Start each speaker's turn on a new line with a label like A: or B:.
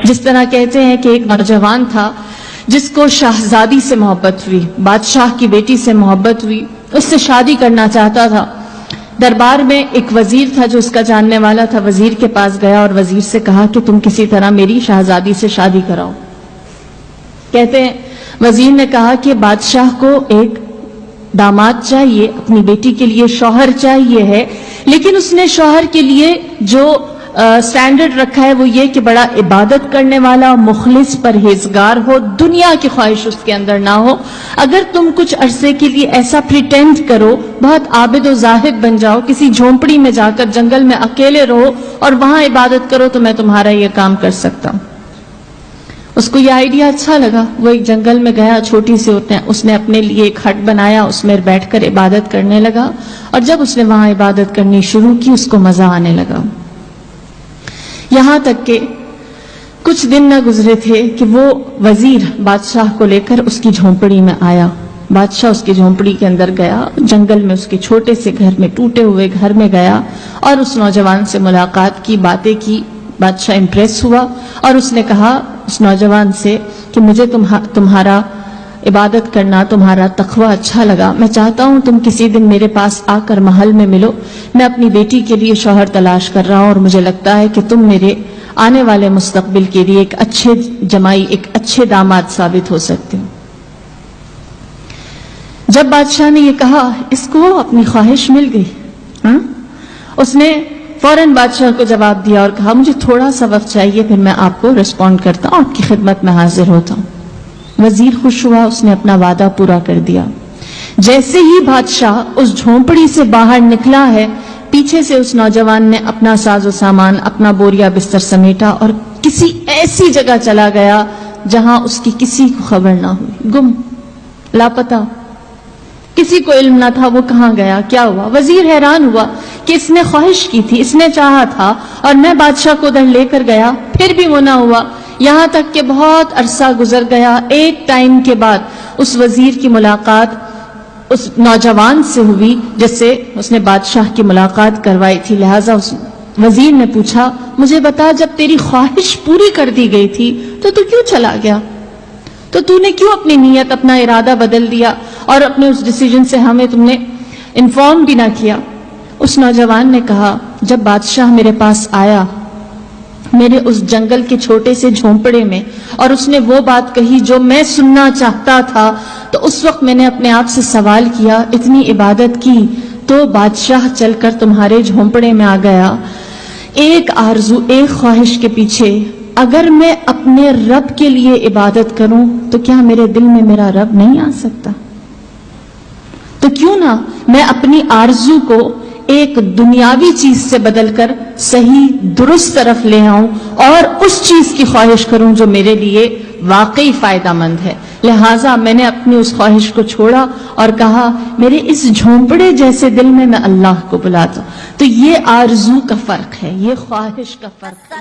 A: جس طرح کہتے ہیں کہ ایک نوجوان تھا جس کو شہزادی سے محبت ہوئی، بادشاہ کی بیٹی سے محبت ہوئی، اس سے شادی کرنا چاہتا تھا۔ دربار میں ایک وزیر تھا جو اس کا جاننے والا تھا، وزیر کے پاس گیا اور وزیر سے کہا کہ تم کسی طرح میری شہزادی سے شادی کراؤ۔ کہتے ہیں وزیر نے کہا کہ بادشاہ کو ایک داماد چاہیے، اپنی بیٹی کے لیے شوہر چاہیے ہے، لیکن اس نے شوہر کے لیے جو سٹینڈرڈ رکھا ہے وہ یہ کہ بڑا عبادت کرنے والا، مخلص، پرہیزگار ہو، دنیا کی خواہش اس کے اندر نہ ہو۔ اگر تم کچھ عرصے کے لیے ایسا پریٹینڈ کرو، بہت عابد و زاہد بن جاؤ، کسی جھونپڑی میں جا کر جنگل میں اکیلے رہو اور وہاں عبادت کرو تو میں تمہارا یہ کام کر سکتا ہوں۔ اس کو یہ آئیڈیا اچھا لگا، وہ ایک جنگل میں گیا، چھوٹی سی اس نے اپنے لیے ایک ہٹ بنایا، اس میں بیٹھ کر عبادت کرنے لگا، اور جب اس نے وہاں عبادت کرنی شروع کی اس کو مزہ آنے لگا۔ یہاں تک کہ کچھ دن نہ گزرے تھے کہ وہ وزیر بادشاہ کو لے کر اس کی جھونپڑی میں آیا۔ بادشاہ اس کی جھونپڑی کے اندر گیا، جنگل میں اس کے چھوٹے سے گھر میں، ٹوٹے ہوئے گھر میں گیا اور اس نوجوان سے ملاقات کی، باتیں کی۔ بادشاہ امپریس ہوا اور اس نے کہا اس نوجوان سے کہ مجھے تمہارا عبادت کرنا، تمہارا تقوی اچھا لگا، میں چاہتا ہوں تم کسی دن میرے پاس آ کر محل میں ملو، میں اپنی بیٹی کے لیے شوہر تلاش کر رہا ہوں اور مجھے لگتا ہے کہ تم میرے آنے والے مستقبل کے لیے ایک اچھے جمائی، ایک اچھے داماد ثابت ہو سکتے ہو۔ جب بادشاہ نے یہ کہا اس کو اپنی خواہش مل گئی۔ اس نے فوراً بادشاہ کو جواب دیا اور کہا مجھے تھوڑا سا وقت چاہیے، پھر میں آپ کو ریسپونڈ کرتا ہوں، آپ کی خدمت میں حاضر ہوتا ہوں۔ وزیر خوش ہوا، اس نے اپنا وعدہ پورا کر دیا۔ جیسے ہی بادشاہ اس جھونپڑی سے باہر نکلا ہے، پیچھے سے اس نوجوان نے اپنا ساز و سامان، اپنا بوریا بستر سمیٹا اور کسی ایسی جگہ چلا گیا جہاں اس کی کسی کو خبر نہ ہوئی، گم، لاپتہ، کسی کو علم نہ تھا وہ کہاں گیا، کیا ہوا۔ وزیر حیران ہوا کہ اس نے خواہش کی تھی، اس نے چاہا تھا اور میں بادشاہ کو ادھر لے کر گیا، پھر بھی وہ نہ ہوا۔ یہاں تک کہ بہت عرصہ گزر گیا۔ ایک ٹائم کے بعد اس وزیر کی ملاقات اس نوجوان سے ہوئی جس سے اس نے بادشاہ کی ملاقات کروائی تھی، لہٰذا اس وزیر نے پوچھا مجھے بتا جب تیری خواہش پوری کر دی گئی تھی تو کیوں چلا گیا، تو نے کیوں اپنی نیت، اپنا ارادہ بدل دیا اور اپنے اس ڈیسیجن سے ہمیں تم نے انفارم بھی نہ کیا۔ اس نوجوان نے کہا جب بادشاہ میرے پاس آیا میرے اس جنگل کے چھوٹے سے جھونپڑے میں اور اس نے وہ بات کہی جو میں سننا چاہتا تھا، تو اس وقت میں نے اپنے آپ سے سوال کیا، اتنی عبادت کی تو بادشاہ چل کر تمہارے جھونپڑے میں آ گیا، ایک آرزو، ایک خواہش کے پیچھے، اگر میں اپنے رب کے لیے عبادت کروں تو کیا میرے دل میں میرا رب نہیں آ سکتا؟ تو کیوں نہ میں اپنی آرزو کو ایک دنیاوی چیز سے بدل کر صحیح درست طرف لے آؤں اور اس چیز کی خواہش کروں جو میرے لیے واقعی فائدہ مند ہے۔ لہٰذا میں نے اپنی اس خواہش کو چھوڑا اور کہا میرے اس جھونپڑے جیسے دل میں میں اللہ کو بلاتا ہوں۔ تو یہ آرزو کا فرق ہے، یہ خواہش کا فرق ہے۔